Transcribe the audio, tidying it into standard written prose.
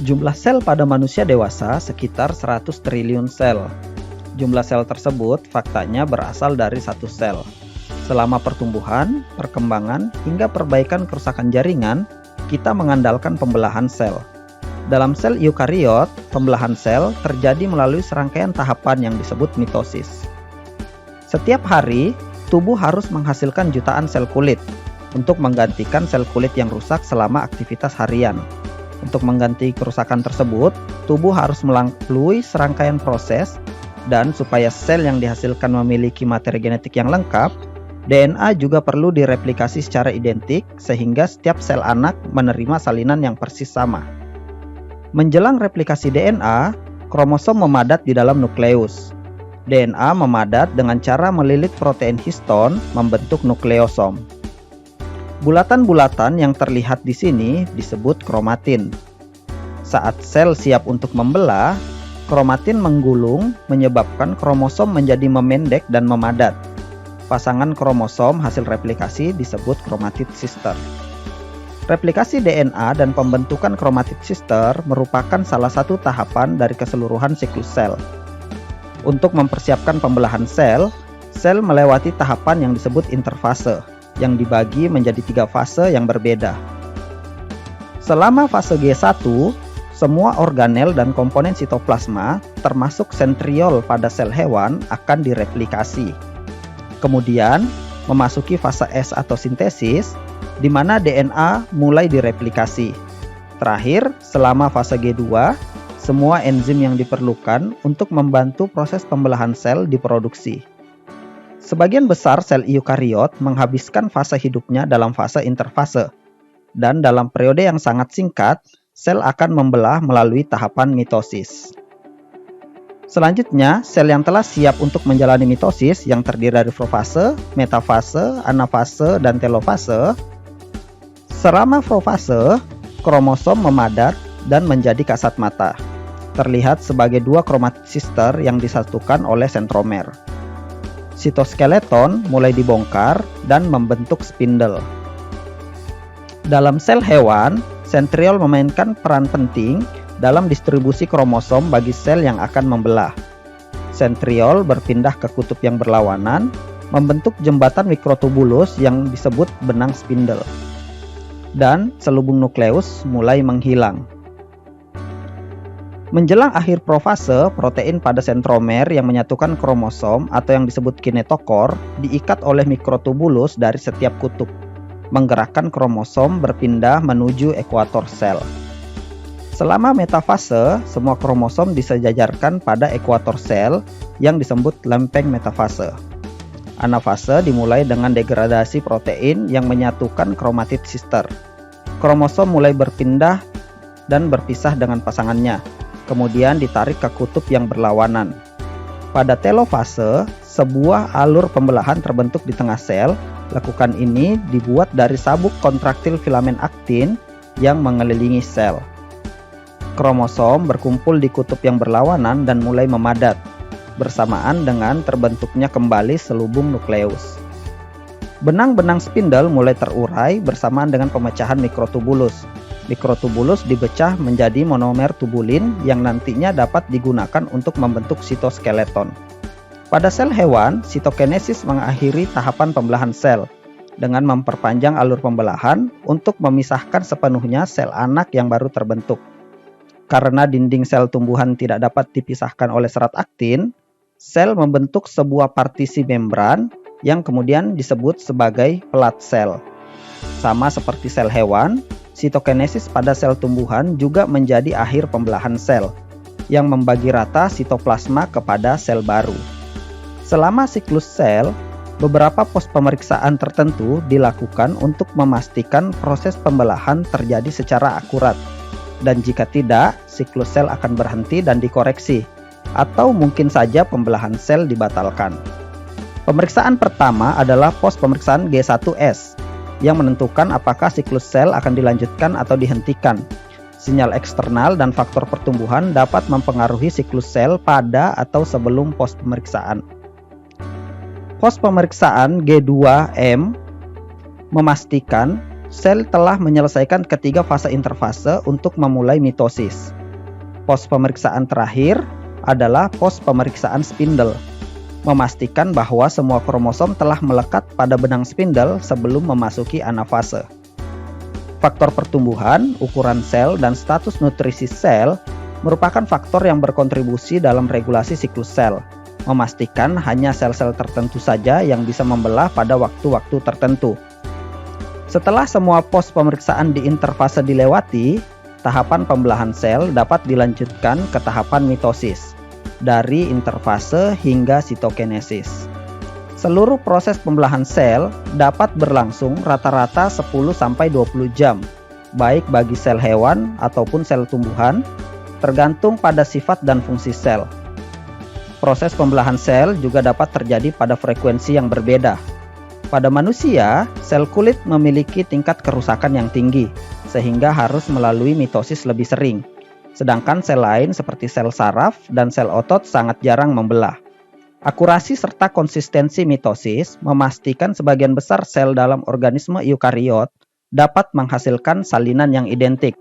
Jumlah sel pada manusia dewasa sekitar 100 triliun sel. Jumlah sel tersebut faktanya berasal dari satu sel. Selama pertumbuhan, perkembangan, hingga perbaikan kerusakan jaringan, kita mengandalkan pembelahan sel. Dalam sel eukariot, pembelahan sel terjadi melalui serangkaian tahapan yang disebut mitosis. Setiap hari, tubuh harus menghasilkan jutaan sel kulit untuk menggantikan sel kulit yang rusak selama aktivitas harian. Untuk mengganti kerusakan tersebut, tubuh harus melalui serangkaian proses, dan supaya sel yang dihasilkan memiliki materi genetik yang lengkap, DNA juga perlu direplikasi secara identik sehingga setiap sel anak menerima salinan yang persis sama. Menjelang replikasi DNA, kromosom memadat di dalam nukleus. DNA memadat dengan cara melilit protein histon membentuk nukleosom. Bulatan-bulatan yang terlihat di sini disebut kromatin. Saat sel siap untuk membelah, kromatin menggulung menyebabkan kromosom menjadi memendek dan memadat. Pasangan kromosom hasil replikasi disebut chromatid sister. Replikasi DNA dan pembentukan chromatid sister merupakan salah satu tahapan dari keseluruhan siklus sel. Untuk mempersiapkan pembelahan sel, sel melewati tahapan yang disebut interfase, yang dibagi menjadi 3 fase yang berbeda. Selama fase G1, semua organel dan komponen sitoplasma, termasuk sentriol pada sel hewan, akan direplikasi. Kemudian, memasuki fase S atau sintesis, di mana DNA mulai direplikasi. Terakhir, selama fase G2, semua enzim yang diperlukan untuk membantu proses pembelahan sel diproduksi. Sebagian besar sel eukariot menghabiskan fase hidupnya dalam fase interfase, dan dalam periode yang sangat singkat, sel akan membelah melalui tahapan mitosis. Selanjutnya, sel yang telah siap untuk menjalani mitosis yang terdiri dari profase, metafase, anafase, dan telofase. Selama profase, kromosom memadat dan menjadi kasat mata, terlihat sebagai 2 chromatid sister yang disatukan oleh sentromer. Sitoskeleton mulai dibongkar dan membentuk spindle. Dalam sel hewan, sentriol memainkan peran penting dalam distribusi kromosom bagi sel yang akan membelah. Sentriol berpindah ke kutub yang berlawanan, membentuk jembatan mikrotubulus yang disebut benang spindle. Dan selubung nukleus mulai menghilang. Menjelang akhir profase, protein pada sentromer yang menyatukan kromosom atau yang disebut kinetokor diikat oleh mikrotubulus dari setiap kutub, menggerakkan kromosom berpindah menuju ekuator sel. Selama metafase, semua kromosom disejajarkan pada ekuator sel yang disebut lempeng metafase. Anafase dimulai dengan degradasi protein yang menyatukan chromatid sister. Kromosom mulai berpindah dan berpisah dengan pasangannya, kemudian ditarik ke kutub yang berlawanan. Pada telofase, sebuah alur pembelahan terbentuk di tengah sel. Lekukan ini dibuat dari sabuk kontraktil filamen aktin yang mengelilingi sel. Kromosom berkumpul di kutub yang berlawanan dan mulai memadat, bersamaan dengan terbentuknya kembali selubung nukleus. Benang-benang spindle mulai terurai bersamaan dengan pemecahan mikrotubulus. Mikrotubulus dipecah menjadi monomer tubulin yang nantinya dapat digunakan untuk membentuk sitoskeleton. Pada sel hewan, sitokinesis mengakhiri tahapan pembelahan sel dengan memperpanjang alur pembelahan untuk memisahkan sepenuhnya sel anak yang baru terbentuk. Karena dinding sel tumbuhan tidak dapat dipisahkan oleh serat aktin, sel membentuk sebuah partisi membran yang kemudian disebut sebagai pelat sel. Sama seperti sel hewan, sitokinesis pada sel tumbuhan juga menjadi akhir pembelahan sel, yang membagi rata sitoplasma kepada sel baru. Selama siklus sel, beberapa pos pemeriksaan tertentu dilakukan untuk memastikan proses pembelahan terjadi secara akurat, dan jika tidak, siklus sel akan berhenti dan dikoreksi, atau mungkin saja pembelahan sel dibatalkan. Pemeriksaan pertama adalah pos pemeriksaan G1S, yang menentukan apakah siklus sel akan dilanjutkan atau dihentikan. Sinyal eksternal dan faktor pertumbuhan dapat mempengaruhi siklus sel pada atau sebelum pos pemeriksaan. Pos pemeriksaan G2M memastikan sel telah menyelesaikan ketiga fase interfase untuk memulai mitosis. Pos pemeriksaan terakhir adalah pos pemeriksaan spindle, memastikan bahwa semua kromosom telah melekat pada benang spindle sebelum memasuki anafase. Faktor pertumbuhan, ukuran sel, dan status nutrisi sel merupakan faktor yang berkontribusi dalam regulasi siklus sel, memastikan hanya sel-sel tertentu saja yang bisa membelah pada waktu-waktu tertentu. Setelah semua pos pemeriksaan di interfase dilewati, tahapan pembelahan sel dapat dilanjutkan ke tahapan mitosis, dari interfase hingga sitokinesis. Seluruh proses pembelahan sel dapat berlangsung rata-rata 10-20 jam, baik bagi sel hewan ataupun sel tumbuhan, tergantung pada sifat dan fungsi sel. Proses pembelahan sel juga dapat terjadi pada frekuensi yang berbeda. Pada manusia, sel kulit memiliki tingkat kerusakan yang tinggi, sehingga harus melalui mitosis lebih sering. Sedangkan sel lain seperti sel saraf dan sel otot sangat jarang membelah. Akurasi serta konsistensi mitosis memastikan sebagian besar sel dalam organisme eukariot dapat menghasilkan salinan yang identik,